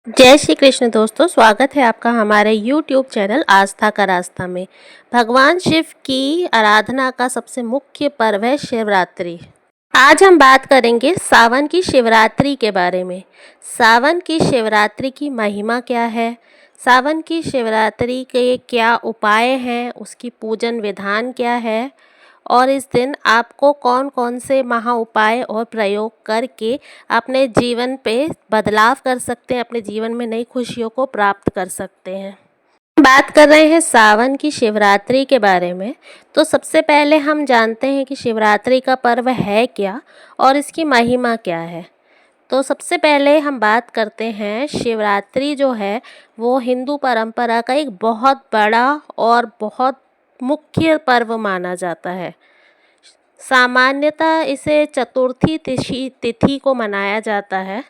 जय श्री कृष्ण दोस्तों, स्वागत है आपका हमारे YouTube चैनल आस्था का रास्ता में। भगवान शिव की आराधना का सबसे मुख्य पर्व है शिवरात्रि। आज हम बात करेंगे सावन की शिवरात्रि के बारे में। सावन की शिवरात्रि की महिमा क्या है, सावन की शिवरात्रि के क्या उपाय हैं, उसकी पूजन विधान क्या है और इस दिन आपको कौन कौन से महा उपाय और प्रयोग करके अपने जीवन पे बदलाव कर सकते हैं, अपने जीवन में नई खुशियों को प्राप्त कर सकते हैं। बात कर रहे हैं सावन की शिवरात्रि के बारे में। तो सबसे पहले हम जानते हैं कि शिवरात्रि का पर्व है क्या और इसकी महिमा क्या है। तो सबसे पहले हम बात करते हैं, शिवरात्रि जो है वो हिंदू परंपरा का एक बहुत बड़ा और बहुत मुख्य पर्व माना जाता है। सामान्यतः इसे चतुर्थी तिथि को मनाया जाता है।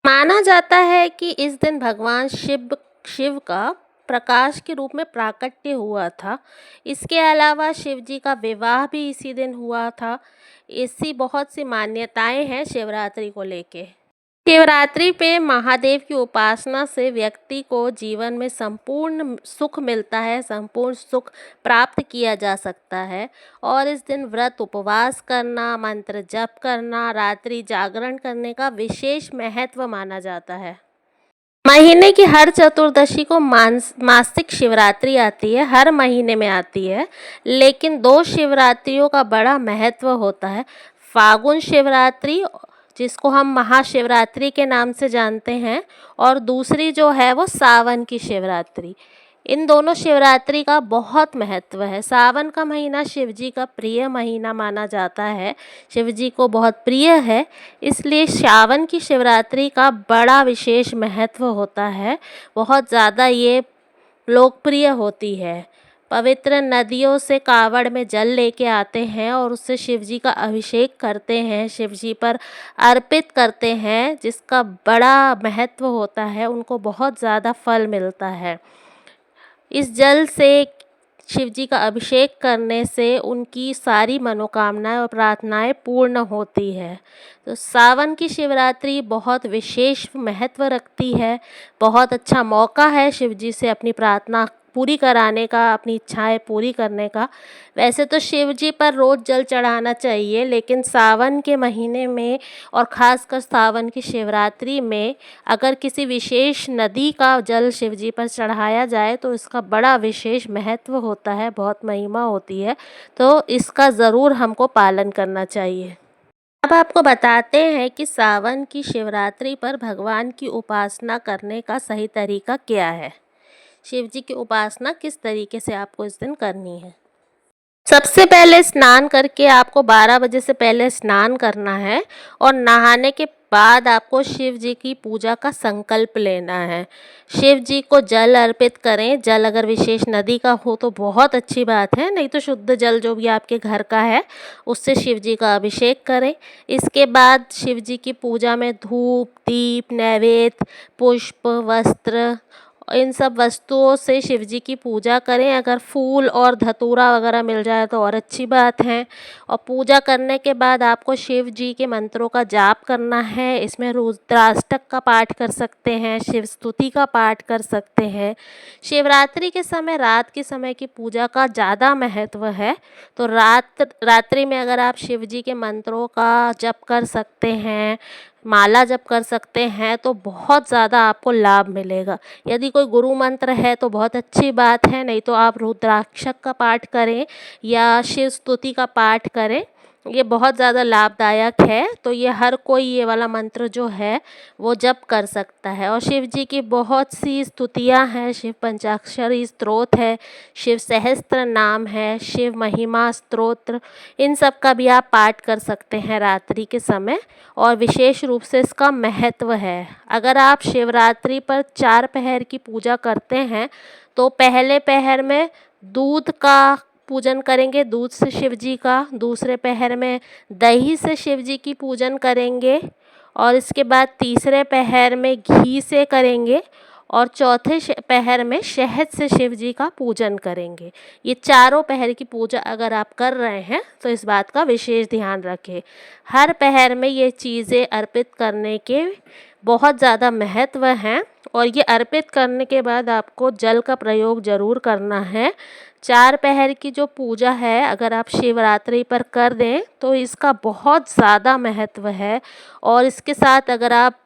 माना जाता है कि इस दिन भगवान शिव का प्रकाश के रूप में प्राकट्य हुआ था। इसके अलावा शिव जी का विवाह भी इसी दिन हुआ था। ऐसी बहुत सी मान्यताएं हैं शिवरात्रि को लेके। शिवरात्रि पे महादेव की उपासना से व्यक्ति को जीवन में संपूर्ण सुख मिलता है, संपूर्ण सुख प्राप्त किया जा सकता है। और इस दिन व्रत उपवास करना, मंत्र जप करना, रात्रि जागरण करने का विशेष महत्व माना जाता है। महीने की हर चतुर्दशी को मासिक शिवरात्रि आती है, हर महीने में आती है, लेकिन दो शिवरात्रियों का बड़ा महत्व होता है। फागुन शिवरात्रि, जिसको हम महाशिवरात्रि के नाम से जानते हैं, और दूसरी जो है वो सावन की शिवरात्रि। इन दोनों शिवरात्रि का बहुत महत्व है। सावन का महीना शिव जी का प्रिय महीना माना जाता है, शिव जी को बहुत प्रिय है, इसलिए सावन की शिवरात्रि का बड़ा विशेष महत्व होता है। बहुत ज़्यादा ये लोकप्रिय होती है। पवित्र नदियों से कावड़ में जल लेके आते हैं और उससे शिव जी का अभिषेक करते हैं, शिव जी पर अर्पित करते हैं, जिसका बड़ा महत्व होता है। उनको बहुत ज़्यादा फल मिलता है। इस जल से शिव जी का अभिषेक करने से उनकी सारी मनोकामनाएं और प्रार्थनाएं पूर्ण होती है। तो सावन की शिवरात्रि बहुत विशेष महत्व रखती है। बहुत अच्छा मौका है शिव जी से अपनी प्रार्थना पूरी कराने का, अपनी इच्छाएं पूरी करने का। वैसे तो शिव जी पर रोज़ जल चढ़ाना चाहिए, लेकिन सावन के महीने में और ख़ासकर सावन की शिवरात्रि में अगर किसी विशेष नदी का जल शिव जी पर चढ़ाया जाए तो इसका बड़ा विशेष महत्व होता है, बहुत महिमा होती है। तो इसका ज़रूर हमको पालन करना चाहिए। अब आपको बताते हैं कि सावन की शिवरात्रि पर भगवान की उपासना करने का सही तरीका क्या है। शिव जी की उपासना किस तरीके से आपको इस दिन करनी है। सबसे पहले स्नान करके आपको 12 बजे से पहले स्नान करना है और नहाने के बाद आपको शिव जी की पूजा का संकल्प लेना है। शिव जी को जल अर्पित करें। जल अगर विशेष नदी का हो तो बहुत अच्छी बात है, नहीं तो शुद्ध जल जो भी आपके घर का है उससे शिव जी का अभिषेक करें। इसके बाद शिव जी की पूजा में धूप, दीप, नैवेद्य, पुष्प, वस्त्र, इन सब वस्तुओं से शिव जी की पूजा करें। अगर फूल और धतूरा वगैरह मिल जाए तो और अच्छी बात है। और पूजा करने के बाद आपको शिव जी के मंत्रों का जाप करना है। इसमें रुद्राष्टक का पाठ कर सकते हैं, शिव स्तुति का पाठ कर सकते हैं। शिवरात्रि के समय, रात के समय की पूजा का ज़्यादा महत्व है। तो रात्रि में अगर आप शिव जी के मंत्रों का जप कर सकते हैं, माला जप कर सकते हैं, तो बहुत ज़्यादा आपको लाभ मिलेगा। यदि कोई गुरु मंत्र है तो बहुत अच्छी बात है, नहीं तो आप रुद्राक्षक का पाठ करें या शिव स्तुति का पाठ करें, ये बहुत ज़्यादा लाभदायक है। तो ये हर कोई ये वाला मंत्र जो है वो जप कर सकता है। और शिव जी की बहुत सी स्तुतियाँ हैं, शिव पंचाक्षरी स्तोत्र है, शिव सहस्त्र नाम है, शिव महिमा स्तोत्र, इन सब का भी आप पाठ कर सकते हैं रात्रि के समय। और विशेष रूप से इसका महत्व है। अगर आप शिवरात्रि पर 4 पहर की पूजा करते हैं तो पहले पहर में दूध का पूजन करेंगे, दूध से शिव जी का। दूसरे पहर में दही से शिव जी की पूजन करेंगे और इसके बाद तीसरे पहर में घी से करेंगे। और चौथे पहर में शहद से शिव जी का पूजन करेंगे। ये चारों पहर की पूजा अगर आप कर रहे हैं तो इस बात का विशेष ध्यान रखें। हर पहर में ये चीज़ें अर्पित करने के बहुत ज़्यादा महत्व हैं और ये अर्पित करने के बाद आपको जल का प्रयोग ज़रूर करना है। 4 पहर की जो पूजा है अगर आप शिवरात्रि पर कर दें तो इसका बहुत ज़्यादा महत्व है और इसके साथ अगर आप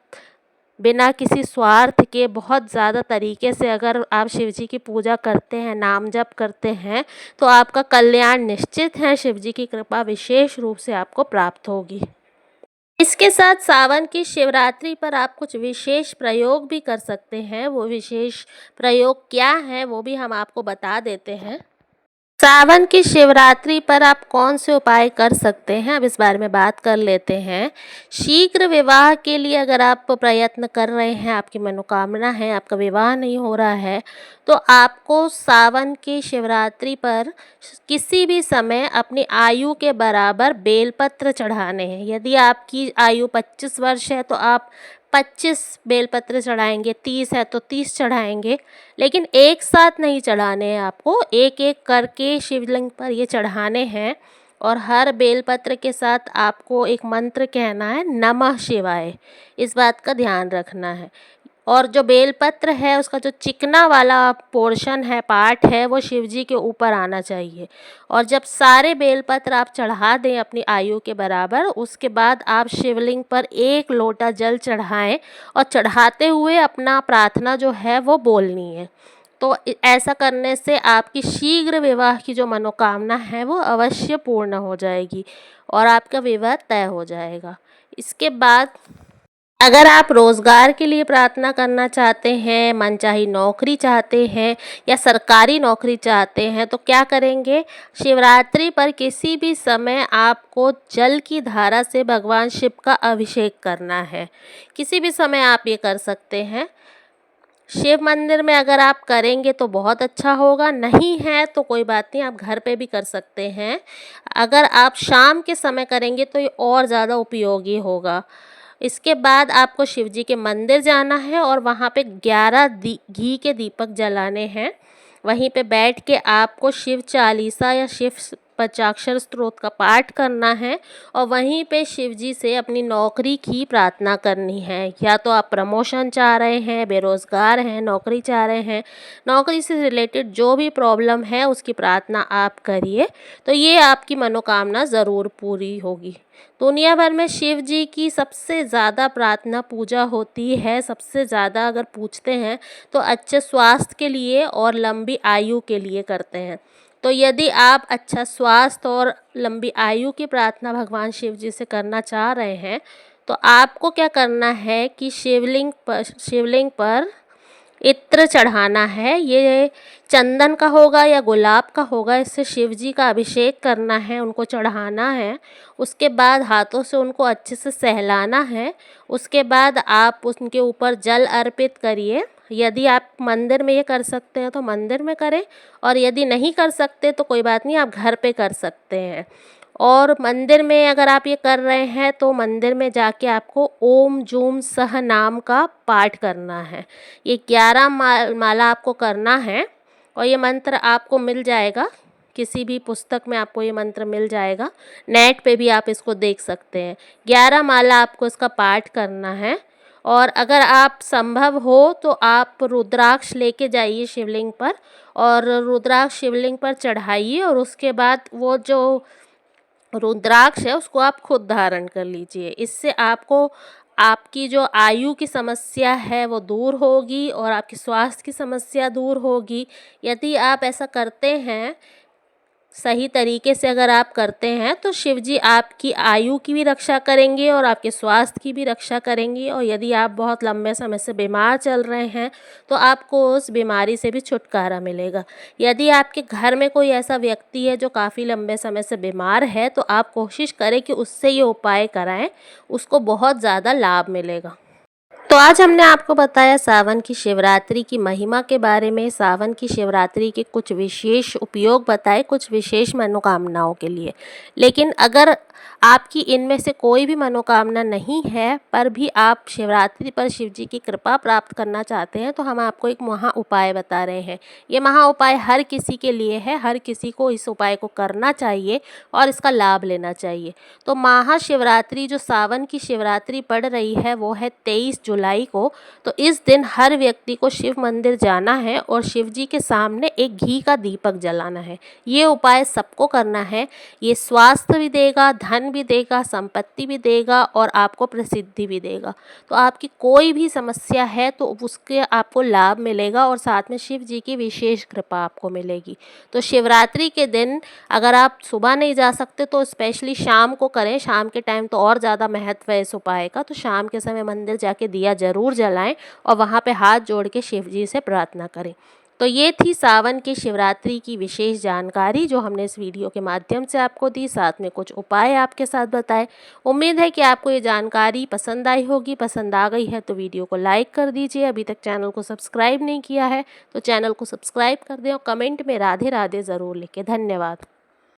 बिना किसी स्वार्थ के बहुत ज़्यादा तरीके से अगर आप शिव जी की पूजा करते हैं, नाम जप करते हैं, तो आपका कल्याण निश्चित है। शिव जी की कृपा विशेष रूप से आपको प्राप्त होगी। इसके साथ सावन की शिवरात्रि पर आप कुछ विशेष प्रयोग भी कर सकते हैं। वो विशेष प्रयोग क्या है वो भी हम आपको बता देते हैं। सावन की शिवरात्रि पर आप कौन से उपाय कर सकते हैं, अब इस बारे में बात कर लेते हैं। शीघ्र विवाह के लिए अगर आप प्रयत्न कर रहे हैं, आपकी मनोकामना है, आपका विवाह नहीं हो रहा है, तो आपको सावन की शिवरात्रि पर किसी भी समय अपनी आयु के बराबर बेलपत्र चढ़ाने हैं। यदि आपकी आयु 25 वर्ष है तो आप 25 बेलपत्र चढ़ाएंगे, 30 है तो 30 चढ़ाएंगे, लेकिन एक साथ नहीं चढ़ाने हैं आपको, एक एक करके शिवलिंग पर ये चढ़ाने हैं। और हर बेलपत्र के साथ आपको एक मंत्र कहना है, नमः शिवाय। इस बात का ध्यान रखना है। और जो बेलपत्र है उसका जो चिकना वाला पोर्शन है, पार्ट है, वो शिव जी के ऊपर आना चाहिए। और जब सारे बेलपत्र आप चढ़ा दें अपनी आयु के बराबर, उसके बाद आप शिवलिंग पर 1 लोटा जल चढ़ाएं और चढ़ाते हुए अपना प्रार्थना जो है वो बोलनी है। तो ऐसा करने से आपकी शीघ्र विवाह की जो मनोकामना है वो अवश्य पूर्ण हो जाएगी और आपका विवाह तय हो जाएगा। इसके बाद अगर आप रोज़गार के लिए प्रार्थना करना चाहते हैं, मनचाही नौकरी चाहते हैं या सरकारी नौकरी चाहते हैं, तो क्या करेंगे, शिवरात्रि पर किसी भी समय आपको जल की धारा से भगवान शिव का अभिषेक करना है। किसी भी समय आप ये कर सकते हैं। शिव मंदिर में अगर आप करेंगे तो बहुत अच्छा होगा, नहीं है तो कोई बात नहीं, आप घर पे भी कर सकते हैं। अगर आप शाम के समय करेंगे तो ये और ज़्यादा उपयोगी होगा। इसके बाद आपको शिव जी के मंदिर जाना है और वहाँ पे 11 घी के दीपक जलाने हैं। वहीं पे बैठ के आपको शिव चालीसा या शिव पंचाक्षर स्तोत्र का पाठ करना है और वहीं पे शिव जी से अपनी नौकरी की प्रार्थना करनी है। या तो आप प्रमोशन चाह रहे हैं, बेरोज़गार हैं, नौकरी चाह रहे हैं, नौकरी से रिलेटेड जो भी प्रॉब्लम है उसकी प्रार्थना आप करिए, तो ये आपकी मनोकामना ज़रूर पूरी होगी। दुनिया भर में शिव जी की सबसे ज़्यादा प्रार्थना पूजा होती है। सबसे ज़्यादा अगर पूछते हैं तो अच्छे स्वास्थ्य के लिए और लंबी आयु के लिए करते हैं। तो यदि आप अच्छा स्वास्थ्य और लंबी आयु की प्रार्थना भगवान शिव जी से करना चाह रहे हैं, तो आपको क्या करना है कि शिवलिंग पर इत्र चढ़ाना है। ये चंदन का होगा या गुलाब का होगा, इससे शिव जी का अभिषेक करना है, उनको चढ़ाना है। उसके बाद हाथों से उनको अच्छे से सहलाना है। उसके बाद आप उनके ऊपर जल अर्पित करिए। यदि आप मंदिर में ये कर सकते हैं तो मंदिर में करें, और यदि नहीं कर सकते तो कोई बात नहीं, आप घर पे कर सकते हैं। और मंदिर में अगर आप ये कर रहे हैं तो मंदिर में जाके आपको ओम जूम सह नाम का पाठ करना है। ये 11 माला आपको करना है और ये मंत्र आपको मिल जाएगा, किसी भी पुस्तक में आपको ये मंत्र मिल जाएगा, नेट पे भी आप इसको देख सकते हैं। 11 माला आपको इसका पाठ करना है। और अगर आप संभव हो तो आप रुद्राक्ष लेके जाइए शिवलिंग पर और रुद्राक्ष शिवलिंग पर चढ़ाइए और उसके बाद वो जो रुद्राक्ष है उसको आप खुद धारण कर लीजिए। इससे आपको आपकी जो आयु की समस्या है वो दूर होगी और आपकी स्वास्थ्य की समस्या दूर होगी। यदि आप ऐसा करते हैं, सही तरीके से अगर आप करते हैं, तो शिव जी आपकी आयु की भी रक्षा करेंगे और आपके स्वास्थ्य की भी रक्षा करेंगे। और यदि आप बहुत लंबे समय से बीमार चल रहे हैं तो आपको उस बीमारी से भी छुटकारा मिलेगा। यदि आपके घर में कोई ऐसा व्यक्ति है जो काफ़ी लंबे समय से बीमार है, तो आप कोशिश करें कि उससे ये उपाय कराएं, उसको बहुत ज़्यादा लाभ मिलेगा। तो आज हमने आपको बताया सावन की शिवरात्रि की महिमा के बारे में, सावन की शिवरात्रि के कुछ विशेष उपयोग बताए, कुछ विशेष मनोकामनाओं के लिए। लेकिन अगर आपकी इनमें से कोई भी मनोकामना नहीं है, पर भी आप शिवरात्रि पर शिव जी की कृपा प्राप्त करना चाहते हैं, तो हम आपको एक महा उपाय बता रहे हैं। ये महा उपाय हर किसी के लिए है, हर किसी को इस उपाय को करना चाहिए और इसका लाभ लेना चाहिए। तो महाशिवरात्रि जो सावन की शिवरात्रि पड़ रही है वो है 23 जुलाई को। तो इस दिन हर व्यक्ति को शिव मंदिर जाना है और शिव जी के सामने एक घी का दीपक जलाना है। ये उपाय सबको करना है। ये स्वास्थ्य भी देगा, धन भी देगा, संपत्ति भी देगा और आपको प्रसिद्धि भी देगा। तो आपकी कोई भी समस्या है तो उसके आपको लाभ मिलेगा और साथ में शिव जी की विशेष कृपा आपको मिलेगी। तो शिवरात्रि के दिन अगर आप सुबह नहीं जा सकते तो स्पेशली शाम को करें। शाम के टाइम तो और ज़्यादा महत्व है इस उपाय का। तो शाम के समय मंदिर जाके दिया ज़रूर जलाएं और वहाँ पे हाथ जोड़ के शिव जी से प्रार्थना करें। तो ये थी सावन की शिवरात्रि की विशेष जानकारी जो हमने इस वीडियो के माध्यम से आपको दी, साथ में कुछ उपाय आपके साथ बताए। उम्मीद है कि आपको ये जानकारी पसंद आई होगी। पसंद आ गई है तो वीडियो को लाइक कर दीजिए। अभी तक चैनल को सब्सक्राइब नहीं किया है तो चैनल को सब्सक्राइब कर दें और कमेंट में राधे राधे ज़रूर लिखें। धन्यवाद।